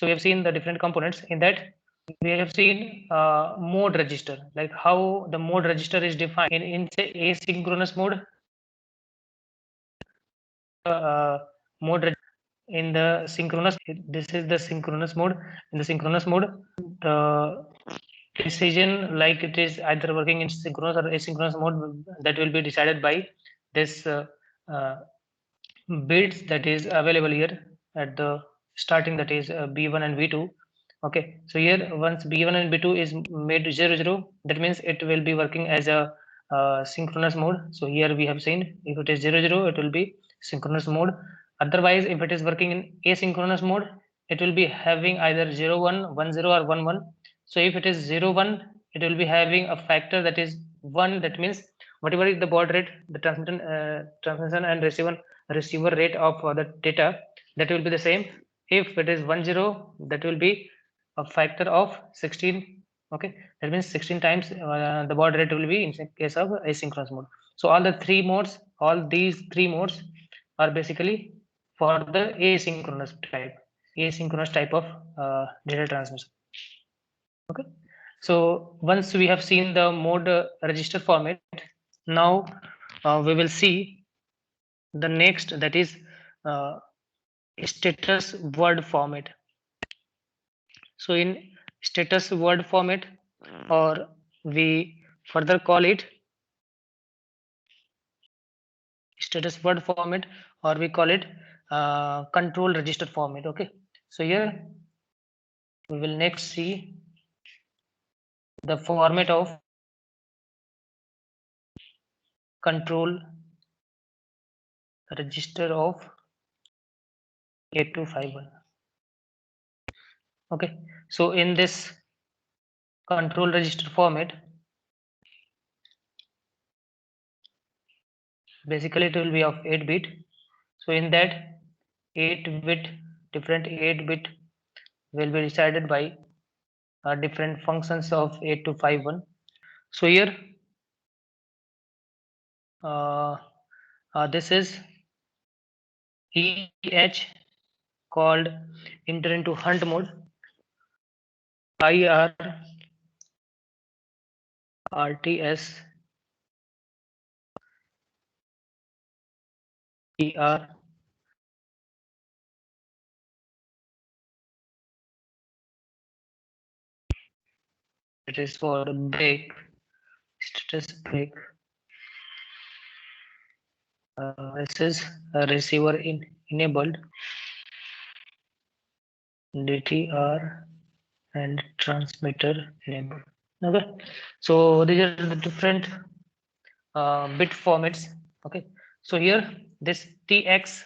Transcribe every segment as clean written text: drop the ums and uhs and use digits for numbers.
So we have seen the different components. In that, we have seen mode register, like how the mode register is defined in say asynchronous mode. Mode in the synchronous, this is the synchronous mode. In the synchronous mode, the decision, like it is either working in synchronous or asynchronous mode, that will be decided by this bits that is available here at the starting, that is b1 and b2. Okay, so here once b1 and b2 is made 0 0, that means it will be working as a synchronous mode. So here we have seen, if it is 0 0, it will be synchronous mode. Otherwise, if it is working in asynchronous mode, it will be having either 0 1 1 0 or 1 1. So if it is 0 1, it will be having a factor that is 1. That means whatever is the baud rate, the transmission and receiver rate of the data, that will be the same. If it is 1 0, that will be a factor of 16. Okay, that means 16 times the baud rate will be in case of asynchronous mode. So all these three modes are basically for the asynchronous type of data transmission. Okay, so once we have seen the mode register format, now we will see the next, that is uh, status word format. So in status word format, or we further call it status word format, or we call it control register format. Okay, so here we will next see the format of control register of 8251. Okay, so in this control register format, basically it will be of 8-bit. So in that 8-bit, different 8-bit will be decided by different functions of 8251. So here this is EH called enter into hunt mode, IR RTS ER it is for break, status break. This is a receiver enabled, DTR and transmitter enabled. Okay, so these are the different bit formats. Okay, so here this TX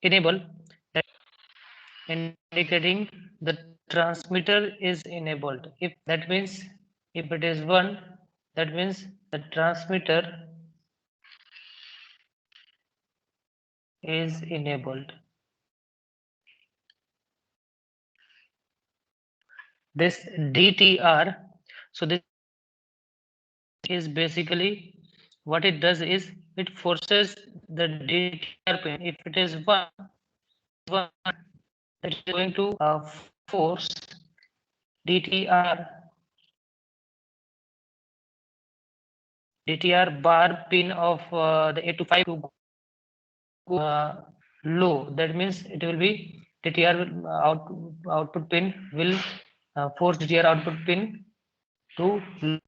enable, that indicating the transmitter is enabled. If that means if it is 1, that means the transmitter is enabled. This DTR, so this is basically what it does is it forces the DTR pin. If it is 1, it is going to force DTR bar pin of the 825 to go low. That means it will be DTR output pin will force DTR output pin to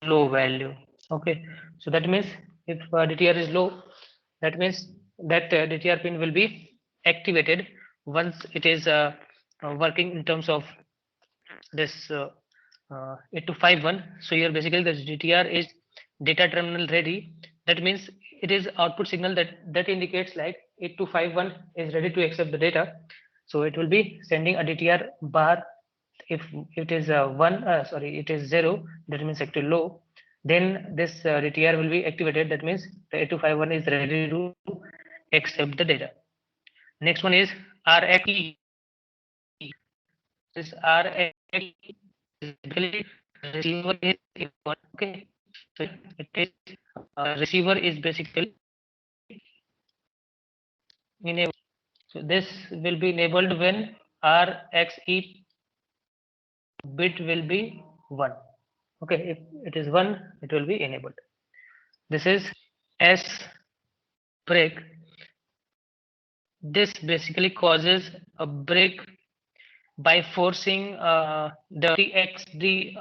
low value. Okay, so that means if DTR is low, that means that DTR pin will be activated once it is working in terms of this 8251. So here basically this DTR is data terminal ready. That means it is output signal that indicates like 8251 is ready to accept the data. So it will be sending a DTR bar. If it is it is 0, that means actually low. Then this DTR will be activated. That means the 8251 is ready to accept the data. Next one is RXE. This RXE basically receiver is enabled. Okay, so it is receiver is basically enabled. So this will be enabled when RXE bit will be 1. Okay, if it is 1, it will be enabled. This is S break. This basically causes a break by forcing the TXD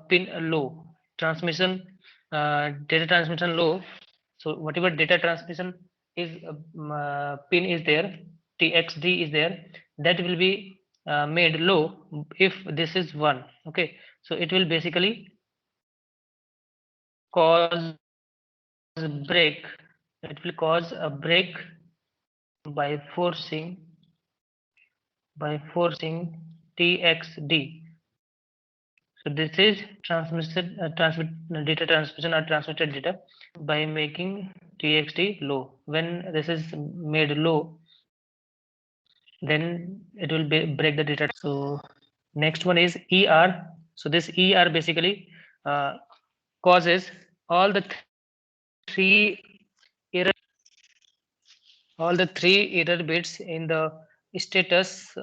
pin low transmission, data transmission low. So whatever data transmission is pin is there, TXD is there, that will be made low if this is 1. Okay, so it will basically cause break. It will cause a break by forcing TXD. So this is transmit data transmission or transmitted data by making TXT low. When this is made low, then it will break the data. So next one is ER. So this ER basically causes all the three error all the three error bits in the status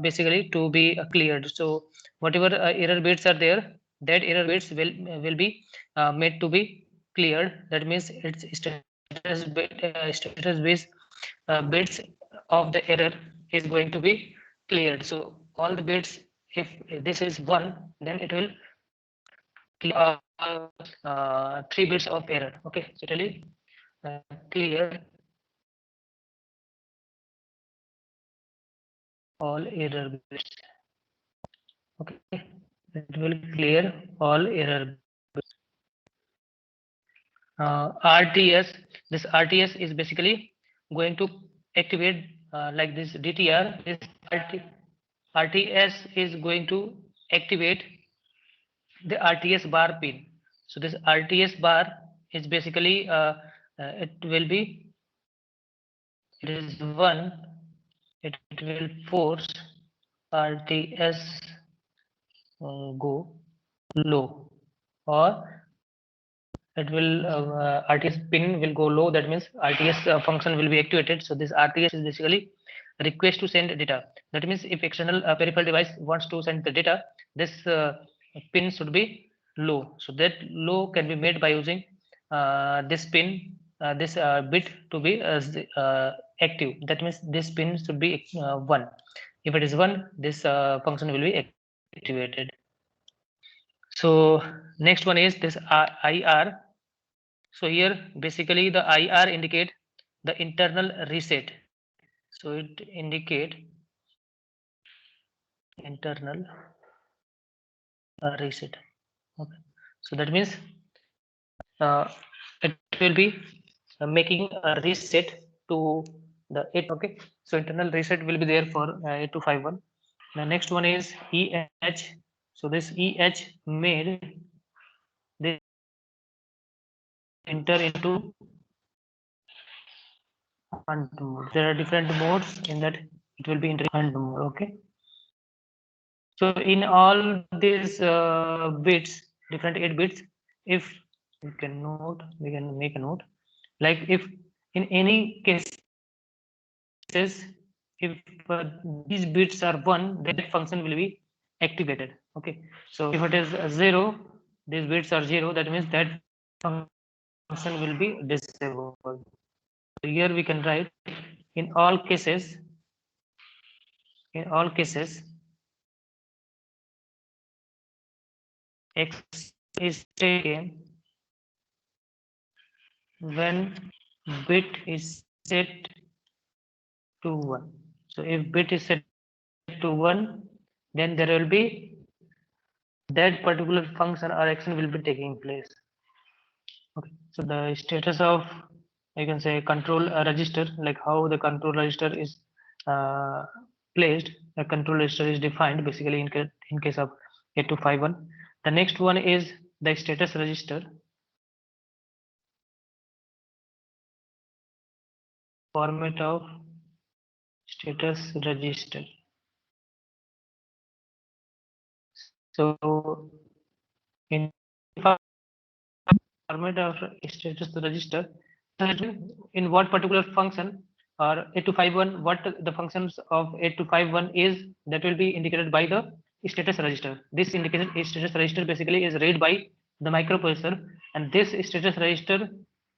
basically to be cleared. So whatever error bits are there, that error bits will be made to be cleared. That means its status base bits of the error is going to be cleared. So all the bits, if this is 1, then it will clear all 3 bits of error. Okay, so it will clear all error bits. Okay, it will clear all error bits. RTS, this RTS is basically going to activate like this DTR. This RTS is going to activate the RTS bar pin. So this RTS bar is basically it will be, it is 1. It will force RTS go low, or it will RTS pin will go low. That means RTS function will be activated. So this RTS is basically request to send data. That means if external peripheral device wants to send the data, this pin should be low. So that low can be made by using this pin, this bit to be active. That means this pin should be 1. If it is 1, this function will be activated. So next one is this IR. So here basically the IR indicate the internal reset. So it indicate internal reset. Okay. So that means it will be making a reset to the 8. Okay. So internal reset will be there for 8251. The next one is EH. So this EH made this enter into hunt mode. There are different modes in that it will be in hunt mode. Okay. So in all these bits, different 8 bits, if we can note, we can make a note. Like if in any cases, if these bits are 1, then that function will be activated. Okay. So if it is 0, these bits are 0. That means that function will be disabled. So here we can write in all cases. In all cases, X is taken when bit is set to 1. So if bit is set to 1, then there will be that particular function or action will be taking place. Okay. So the status of, you can say, control register, like how the control register is uh, placed. A control register is defined basically in case of 8251. The next one is the status register. Format of status register. So in format of status register, in what particular function or 8251, what the functions of 8251 is, that will be indicated by the status register. This indicated status register basically is read by the microprocessor, and this status register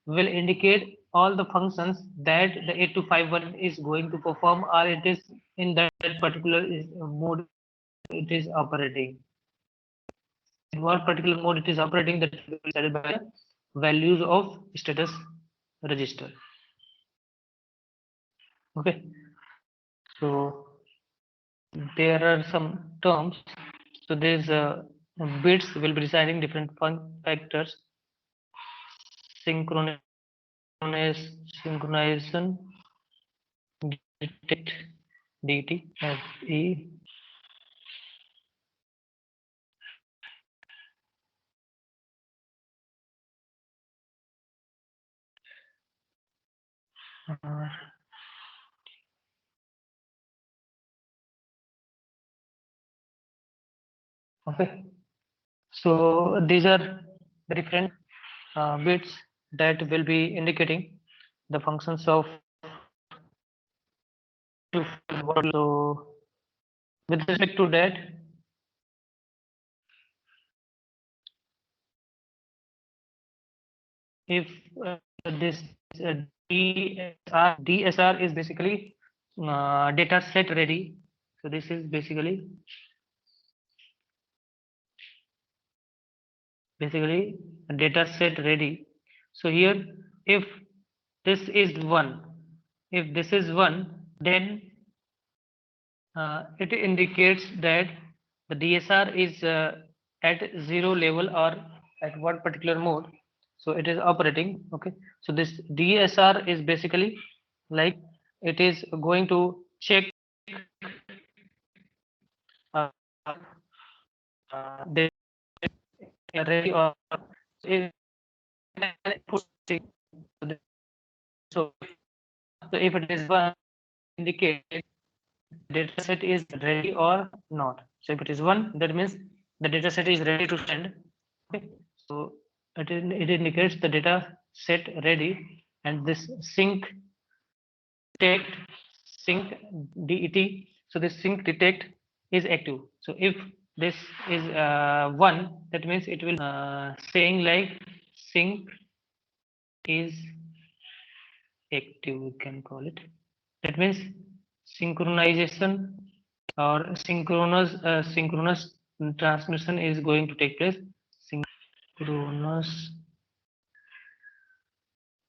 will indicate all the functions that the 8251 is going to perform, or it is in that particular mode it is operating. In what particular mode it is operating, that will be decided by the values of status register. Okay, so there are some terms. So there's bits will be deciding different factors. Synchronization, detect, DT, FE. Okay, so these are the different bits that will be indicating the functions of. So with respect to that, if this DSR is basically data set ready. So this is basically a data set ready. So here, if this is 1, if this is 1, then it indicates that the DSR is at 0 level or at what particular mode. So it is operating. Okay. So this DSR is basically like it is going to check uh, the array or if so if it is 1, indicate data set is ready or not. So if it is 1, that means the data set is ready to send. Okay. So it indicates the data set ready, and this sync detect sync det. So this sync detect is active. So if this is 1, that means it will saying like sync is active, we can call it. That means synchronization or synchronous transmission is going to take place. Synchronous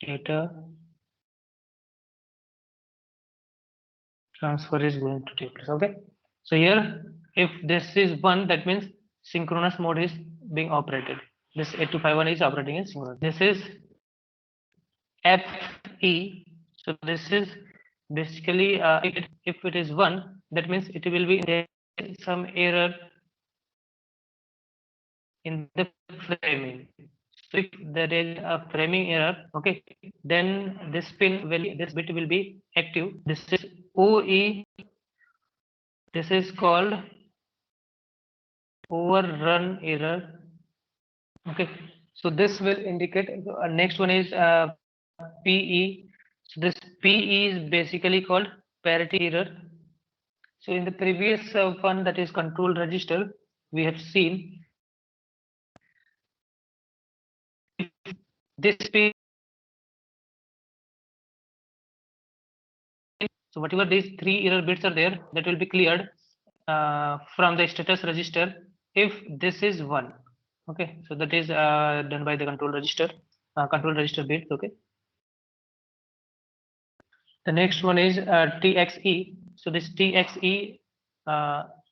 data transfer is going to take place. Okay. So here, if this is 1, that means synchronous mode is being operated. This 8251 is operating in synchronous. This is FE. So this is basically if it is 1, that means it will be some error in the framing. So if there is a framing error, okay, then this bit will be active. This is OE. This is called overrun error. Okay, so this will indicate. Next one is PE. So this PE is basically called parity error. So in the previous one, that is control register, we have seen this P. So whatever these 3 error bits are there, that will be cleared from the status register if this is 1. Okay, so that is done by the control register bits. Okay. The next one is TXE. So this TXE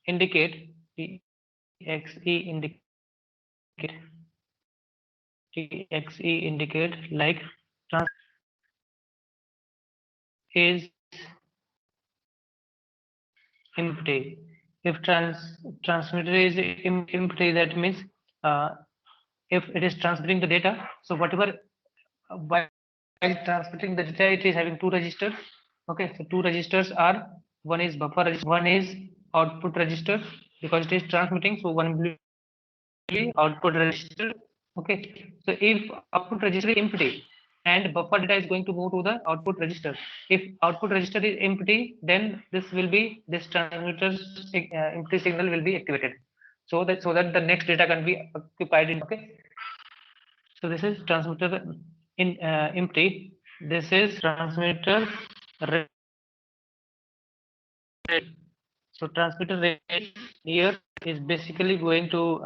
indicate TXE indicate like trans is empty. If transmitter is empty, that means uh, if it is transmitting the data, so whatever while transmitting the data, it is having 2 registers. Okay, so 2 registers are, one is buffer register, one is output register, because it is transmitting, so one will be output register. Okay, so if output register is empty, and buffer data is going to move to the output register. If output register is empty, then this transmitter's empty signal will be activated, so that the next data can be occupied in. Okay, so this is transmitter in empty. This is transmitter ready. So transmitter ready here is basically going to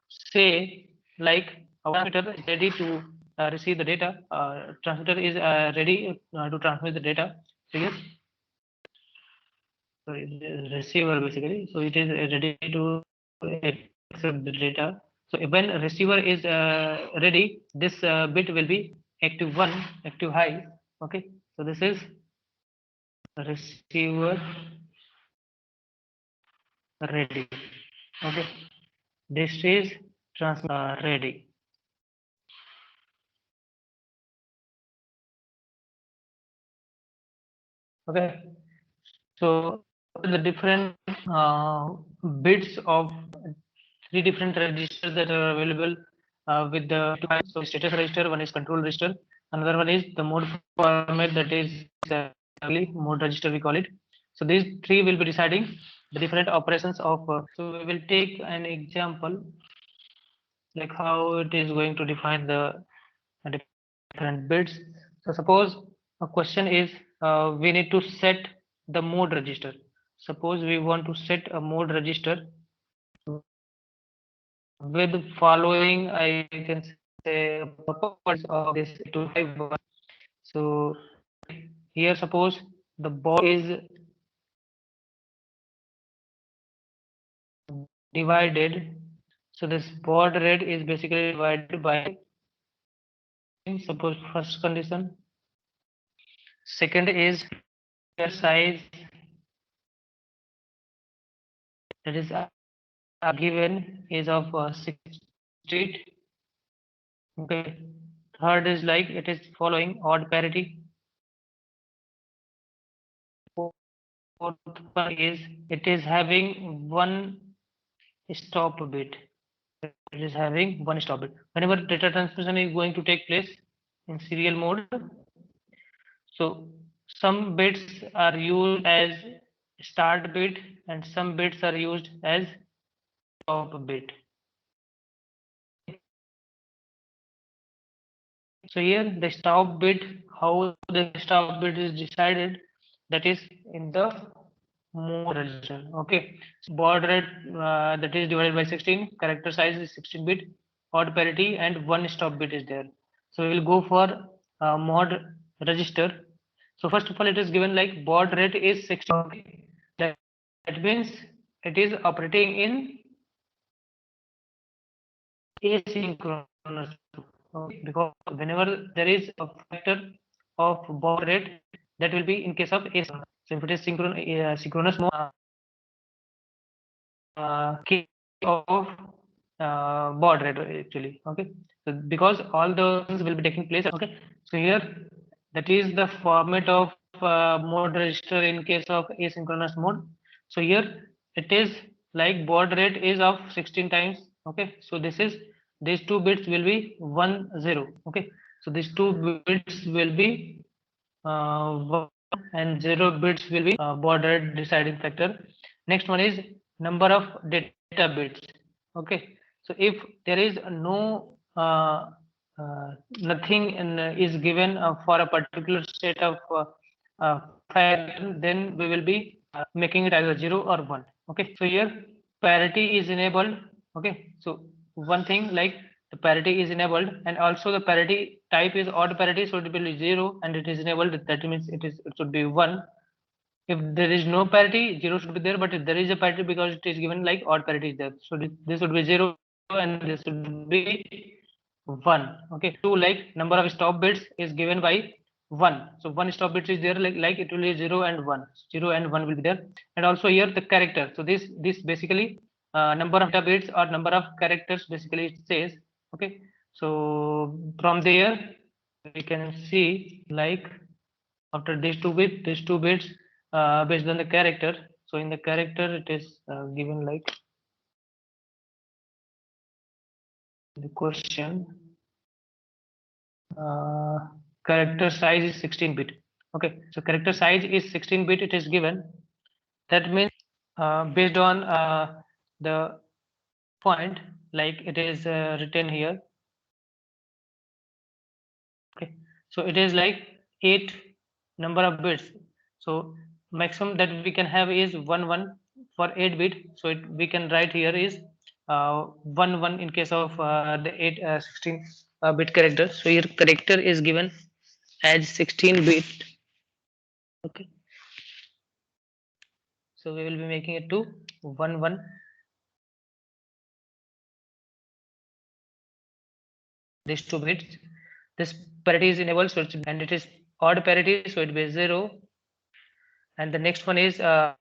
say like our transmitter is ready to receive the data. Transmitter is ready to transmit the data. So yes, so receiver basically. So it is ready to accept the data. So when receiver is ready, this bit will be active 1, active high. Okay, so this is receiver ready. Okay, this is ready. Okay, so the different bits of three different registers that are available with the so status register. One is control register. Another one is the mode format, that is mode register we call it. So these three will be deciding the different operations of. So we will take an example like how it is going to define the different bits. So suppose a question is we need to set the mode register. Suppose we want to set a mode register with following, I can say, purpose of this to have one. So here suppose the ball is divided. So this baud rate is basically divided by, suppose first condition. Second is size, that is given is of 60. Okay. Third is like it is following odd parity. Fourth one is it is having one stop bit. It is having one stop bit. Whenever data transmission is going to take place in serial mode, so some bits are used as start bit and some bits are used as stop bit. So here the stop bit, how the stop bit is decided, that is in the mode register. Okay, so baud rate that is divided by 16, character size is 16 bit, odd parity, and one stop bit is there. So we will go for mod register. So first of all, it is given like baud rate is 16. Okay. That means it is operating in asynchronous. Okay, because whenever there is a factor of baud rate, that will be in case of asynchronous. So if it is synchronous mode, case of baud rate actually. Okay, so because all the things will be taking place. Okay, so here that is the format of mode register in case of asynchronous mode. So here it is like baud rate is of 16 times. Okay, so this is these two bits will be 1 0. Okay, so these two bits will be 1 and 0 bits will be baud rate deciding factor. Next one is number of data bits. Okay, so if there is no nothing is given for a particular state of file, then we will be making it either 0 or 1. Okay, so here parity is enabled. Okay, so one thing like the parity is enabled, and also the parity type is odd parity, so it will be 0, and it is enabled, that means it should be 1. If there is no parity, 0 should be there, but if there is a parity, because it is given like odd parity is there, so this would be 0 and this would be 1. Okay, 2, like number of stop bits is given by 1, so one stop bit is there, like it will be 0 and 1. 0 and 1 will be there, and also here the character. So this basically number of data bits or number of characters basically it says. Okay, so from there we can see like after these two bits based on the character. So in the character it is given like the question character size is 16-bit. Okay, so character size is 16-bit. It is given. That means based on the point, like it is written here. Okay, so it is like 8 number of bits. So maximum that we can have is 1 for 8-bit. So we can write here is 1 in case of the 16 bit character. So your character is given as 16-bit. Okay, so we will be making it to 1 these 2 bits. This parity is enabled, so and it is odd parity, so it will be 0. And the next one is it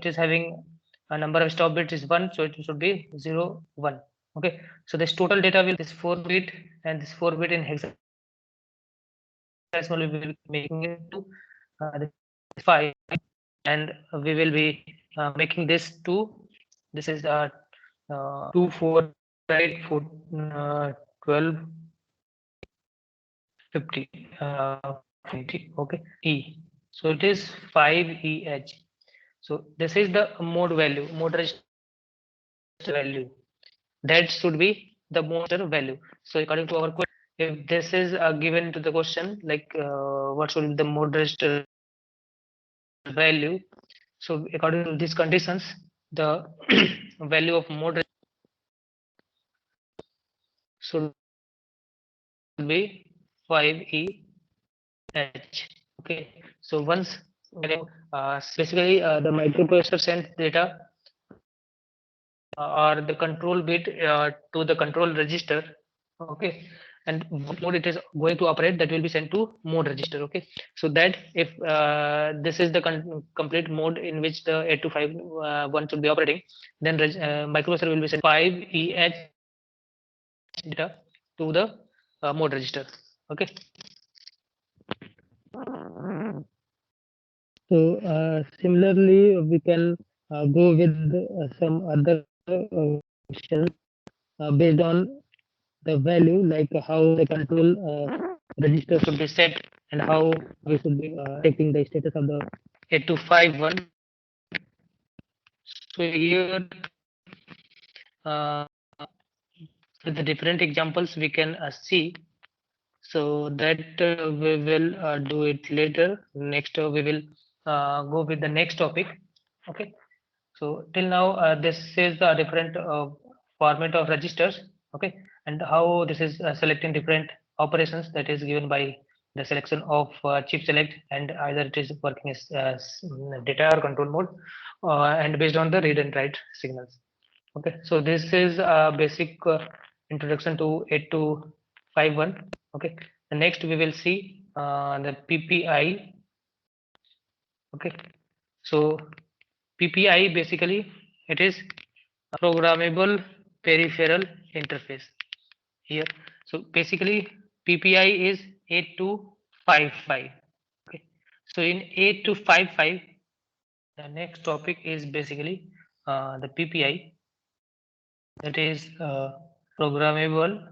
is having a number of stop bits is 1, so it should be 0 1. Okay, so this total data will this 4-bit and this 4-bit in hexadecimal we will be making it to this 5, and we will be making this to this is 2 4 8 4 12 50 20. Okay, E, so it is 5EH. So this is the mode value, mode register value. That should be the mode register value. So according to our question, if this is given to the question, like what should be the mode register value? So according to these conditions, the value of mode should be 5EH. Okay. So once basically the microprocessor sends data or the control bit to the control register. Okay, and what mode it is going to operate, that will be sent to mode register. Okay, so that if this is the complete mode in which the 8251 should be operating, then microprocessor will be sent 5EH data to the mode register. Okay, so similarly we can go with some other questions based on the value, like how the control register should be set and how we should be checking the status of the 8251. So here uh, with the different examples we can see, so that we will do it later. Next we will go with the next topic. Okay, so till now this is the different format of registers. Okay, and how this is selecting different operations that is given by the selection of chip select, and either it is working as data or control mode, and based on the read and write signals. Okay, so this is a basic introduction to 8251. Okay, and next we will see the PPI. Okay, so PPI basically it is a programmable peripheral interface here. So basically PPI is 8255. Okay, so in 8255 the next topic is basically the PPI, that is programmable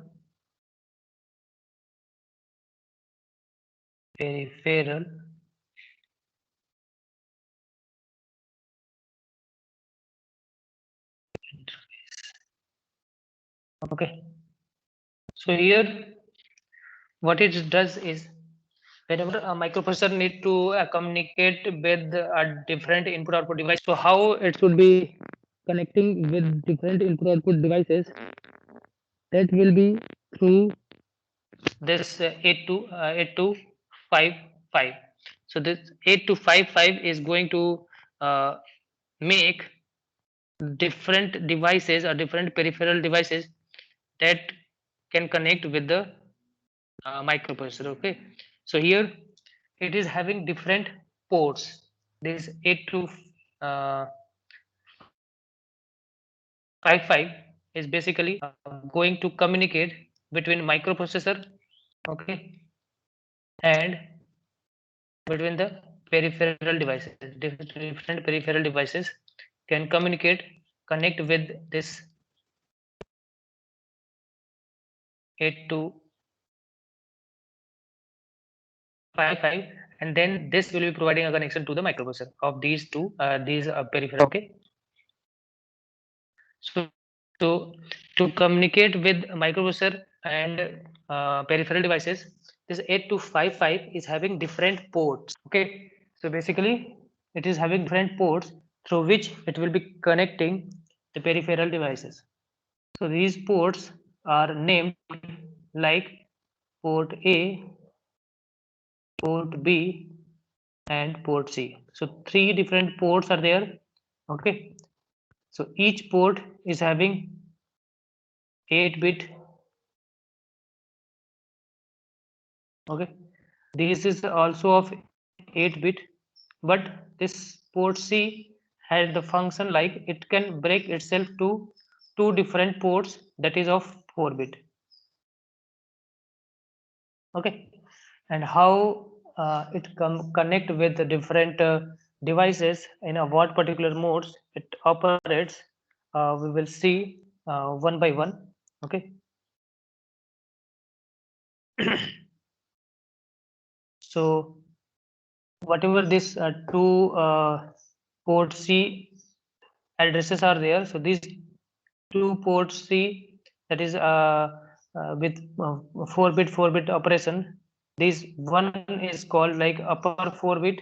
peripheral interface. Okay, so here what it does is whenever a microprocessor need to communicate with a different input output device, so how it should be connecting with different input output devices, that will be through this 8255. So this 8255 is going to make different devices or different peripheral devices that can connect with the microprocessor. Okay, so here it is having different ports. This 8255 is basically going to communicate between microprocessor, okay, and between the peripheral devices. Different peripheral devices can communicate, connect with this 8255, and then this will be providing a connection to the microprocessor of these two peripheral. Okay. So to communicate with microprocessor and peripheral devices, this 8255 is having different ports. Okay. So basically, it is having different ports through which it will be connecting the peripheral devices. So these ports are named like port A, port B, and port C. So three different ports are there. Okay. So each port is having 8-bit. Okay. This is also of 8-bit, but this port C has the function like it can break itself to two different ports that is of 4-bit. Okay. And how it connect with the different devices in a what particular modes it operates, we will see one by one. Okay. So whatever this two port C addresses are there, so these two port C, that is with 4-bit operation, this one is called like upper 4-bit,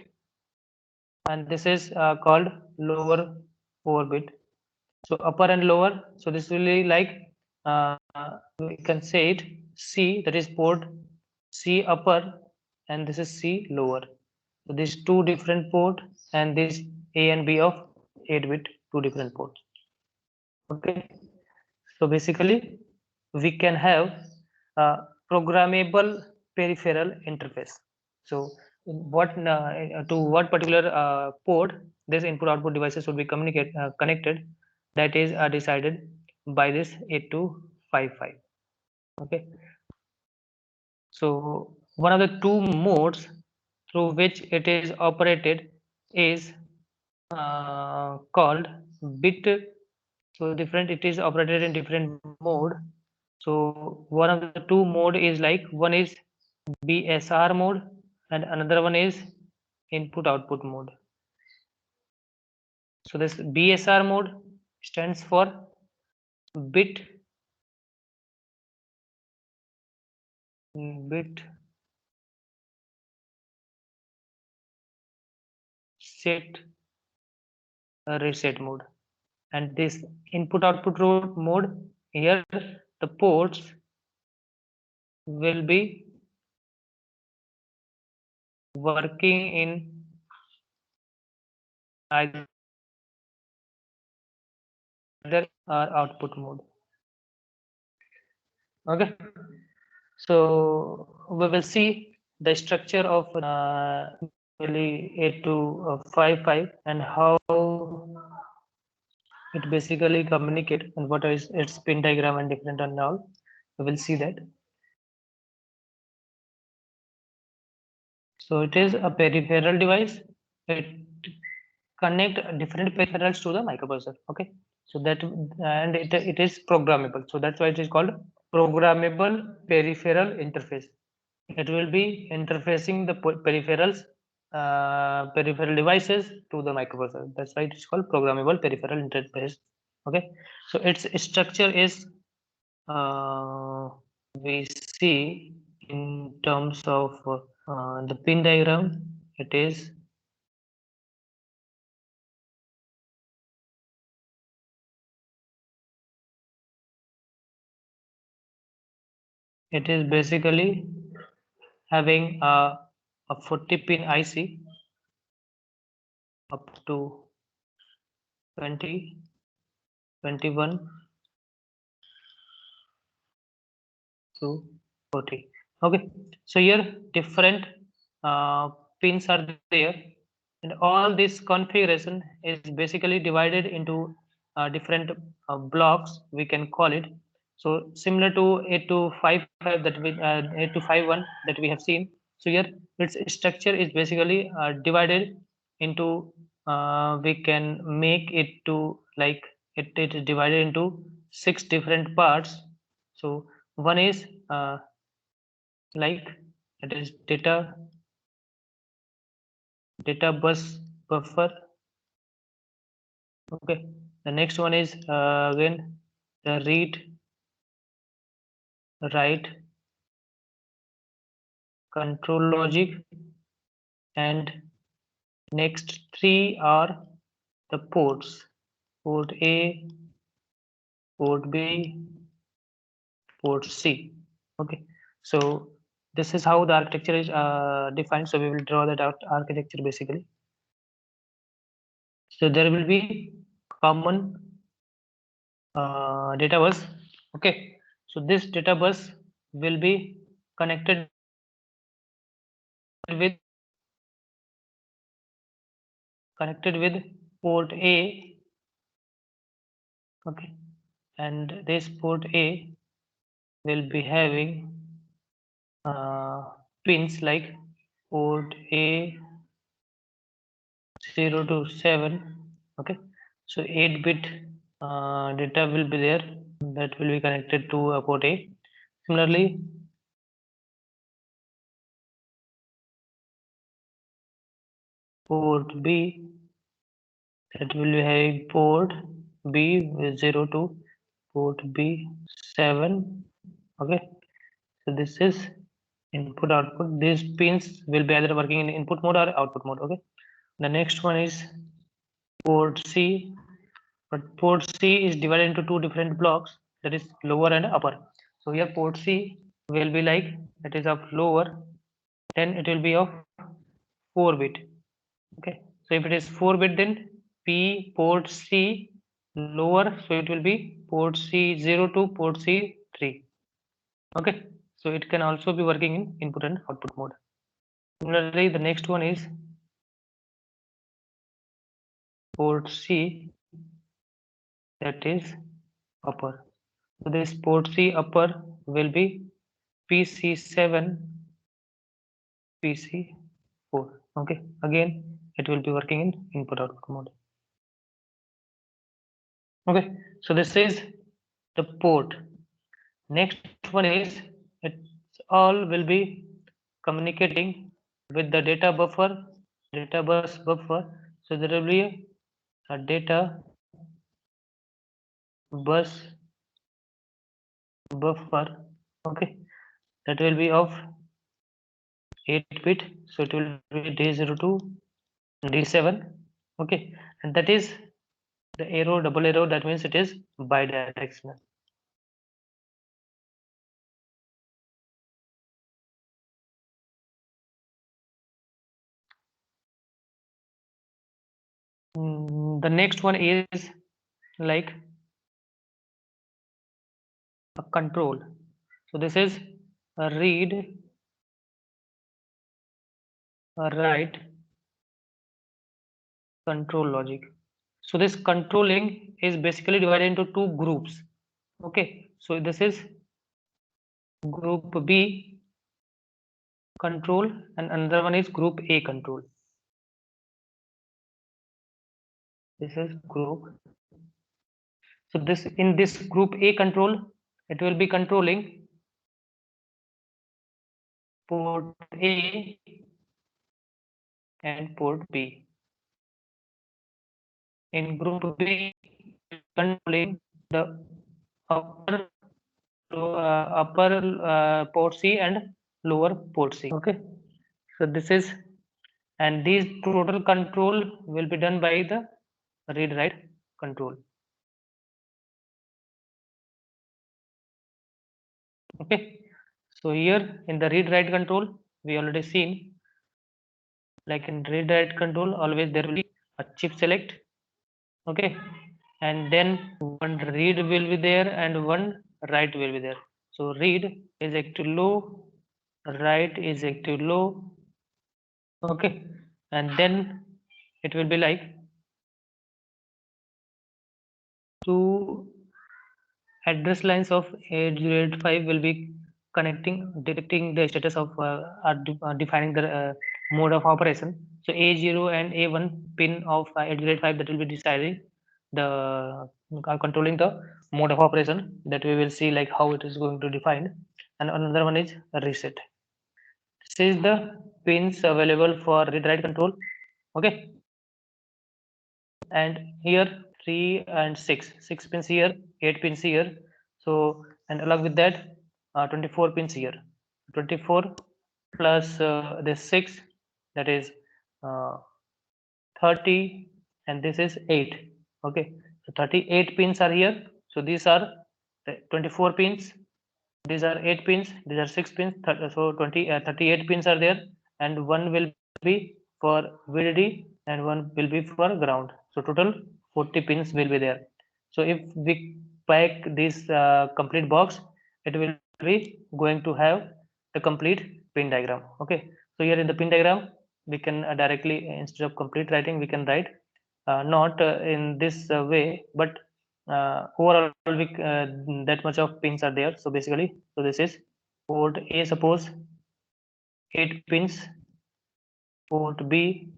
and this is called lower 4-bit. So upper and lower, so this will be like uh, we can say it C, that is port C upper, and this is C lower. So these two different port, and this A and B of 8-bit, two different ports. Okay. So basically, we can have a programmable peripheral interface. So to what particular port this input output devices would be connected, that is decided by this 8255. Okay. So one of the two modes through which it is operated is called bit. So different, it is operated in different mode. So one of the two mode is like one is BSR mode and another one is input output mode. So this BSR mode stands for bit set reset mode, and this input output mode, here the ports will be working in either output mode. Okay. So we will see the structure of really 8255 and how it basically communicate and what is its pin diagram and different and all. We will see that. So it is a peripheral device. It connect different peripherals to the microprocessor. Okay. So that, and it is programmable. So that's why it is called programmable peripheral interface. It will be interfacing the peripherals, peripheral devices to the microprocessor. That's why it's called programmable peripheral interface. Okay. So its structure is we see in terms of the pin diagram. It is basically having a 40 pin IC up to 20, 21 to 40. Okay, so here different pins are there, and all this configuration is basically divided into different blocks, we can call it. So similar to 8255 that we 8251 that we have seen. So here its structure is basically divided into we can make it to like it is divided into 6 different parts. So One is like it is data bus buffer. Okay, the next one is again the read write control logic, and next three are the ports: port A, port B, port C. Okay, so this is how the architecture is defined. So we will draw that out architecture basically. So there will be common data bus. Okay, so this data bus will be connected with port A. Okay, and this port A will be having pins like port A 0 to 7. Okay, so 8-bit data will be there that will be connected to port A. Similarly, port B, that will be having port B with 0 to port B 7. Okay, so this is input output. These pins will be either working in input mode or output mode. Okay, the next one is port C, but port C is divided into two different blocks, that is lower and upper. So here port C will be like that is of lower, then it will be of 4-bit. Okay, so if it is 4-bit, then P port C lower, so it will be port C 0 to port C 3. Okay, so it can also be working in input and output mode. Similarly, the next one is port C, that is upper. So this port C upper will be PC7, PC4. Okay, again it will be working in input output mode. Okay, so this is the port. Next one is it's all will be communicating with the data bus buffer. So there will be a data bus buffer. Okay, that will be of 8-bit, so it will be D0 to D7. Okay, and that is the arrow, double arrow, that means it is bidirectional. The next one is like a control. So this is a read, a write control logic. So this controlling is basically divided into two groups. Okay, so this is group B control and another one is group A control. This is group. So this in this group A control, it will be controlling port A and port B. In group B, controlling the upper port C and lower port C. Okay, so this is, and these total control will be done by the read write control. Okay, so here in the read write control, we already seen, like in read write control, always there will be a chip select. Okay, and then one read will be there and one write will be there. So read is active low, write is active low. Okay, and then it will be like two address lines of 8085 will be connecting, detecting the status of defining the mode of operation. So A0 and A1 pin of 8085 that will be deciding the controlling the mode of operation, that we will see like how it is going to define. And another one is reset. This is the pins available for read write control. Okay, and here 3 and 6 pins here, 8 pins here. So, and along with that 24 pins here, 24 plus this 6, that is uh, 30, and this is 8. Okay, so 38 pins are here. So these are the 24 pins, these are 8 pins, these are 6 pins, so 38 pins are there, and one will be for VDD and one will be for ground. So total 40 pins will be there. So if we pack this complete box, it will be going to have the complete pin diagram. Okay, so here in the pin diagram, we can directly, instead of complete writing, we can write not in this way, but overall that much of pins are there. So basically, so this is port A, suppose 8 pins, port B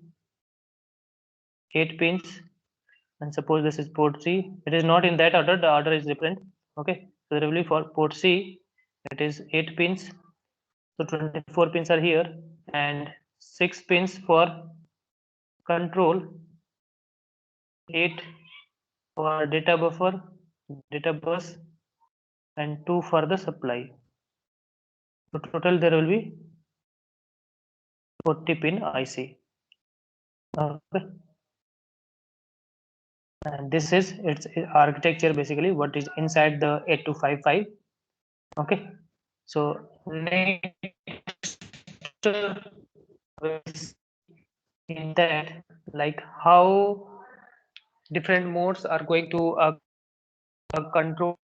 8 pins, and suppose this is port C. It is not in that order, the order is different. Okay, so there will be for port C, it is 8 pins, so 24 pins are here, and 6 pins for control, 8 for data buffer, data bus, and 2 for the supply. So total there will be 40 pin IC. Okay, and this is its architecture, basically what is inside the 8255. Okay, so next in that, like how different modes are going to control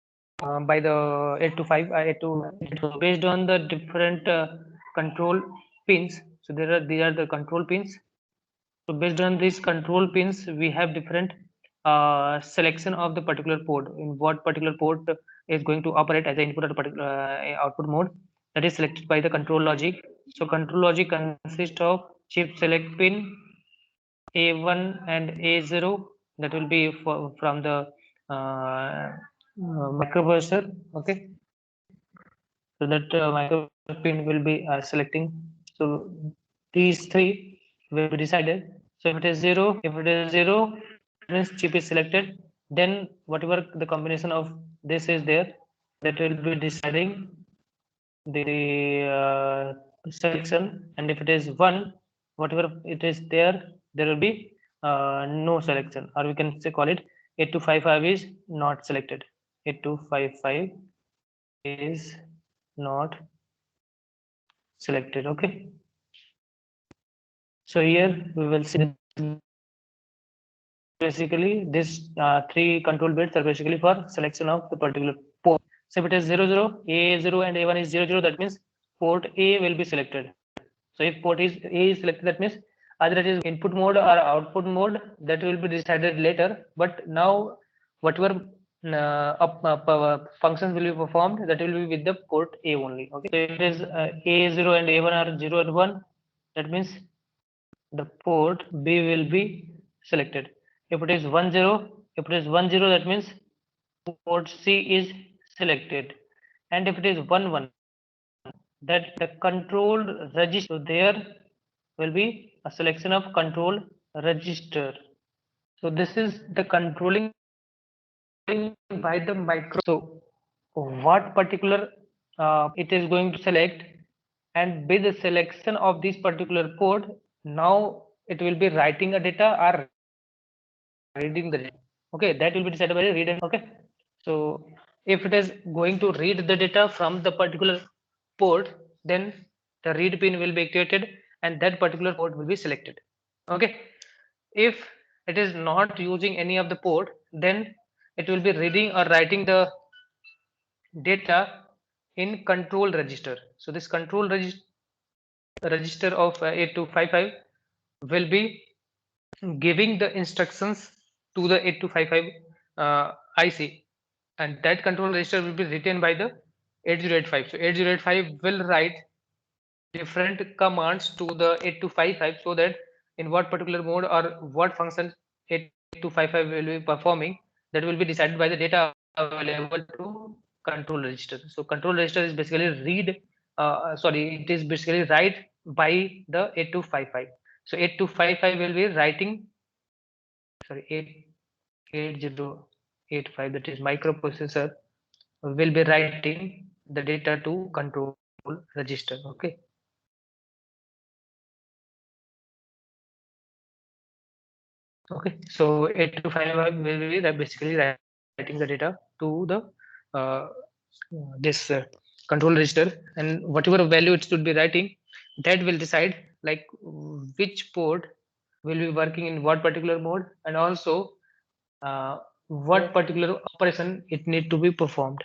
by the 825 based on the different control pins. So these are the control pins. So based on these control pins, we have different selection of the particular port, in what particular port is going to operate as an input or particular output mode, that is selected by the control logic. So control logic consists of chip select pin A1 and A0, that will be from the microprocessor. Okay, so that micro pin will be selecting. So these three will be decided. So if it is 0, means chip is selected, then whatever the combination of this is there, that will be deciding the selection. And if it is 1, whatever it is there, there will be no selection, or we can say call it 8255 is not selected. 8255 is not selected. Okay, so here we will see basically this three control bits are basically for selection of the particular port. So if it is 00, A0 and A1 is 00, that means port A will be selected. So if port is A is selected, that means either it is input mode or output mode, that will be decided later. But now whatever functions will be performed, that will be with the port A only. Okay, so if it is A0 and A1 are 0 and 1, that means the port B will be selected. If it is 10, that means port C is selected. And if it is 11, that the control register, so there will be a selection of control register. So this is the controlling by the micro. So what particular it is going to select, and with the selection of this particular port, now it will be writing a data or reading the data. Okay, that will be decided by the reader. Okay, so if it is going to read the data from the particular port, then the read pin will be activated and that particular port will be selected. Okay, if it is not using any of the port, then it will be reading or writing the data in control register. So this control register of 8255 will be giving the instructions to the 8255 IC, and that control register will be written by the 8085. So 8085 will write different commands to the 8255, so that in what particular mode or what function 8255 will be performing, that will be decided by the data available to control register. So control register is basically it is basically write by the 8255. So 8255 will be writing, sorry, 8085, that is microprocessor, will be writing the data to control register. Okay. Okay, so 8255 will be basically writing the data to the uh, this control register, and whatever value it should be writing, that will decide like which port will be working in what particular mode, and also what particular operation it need to be performed.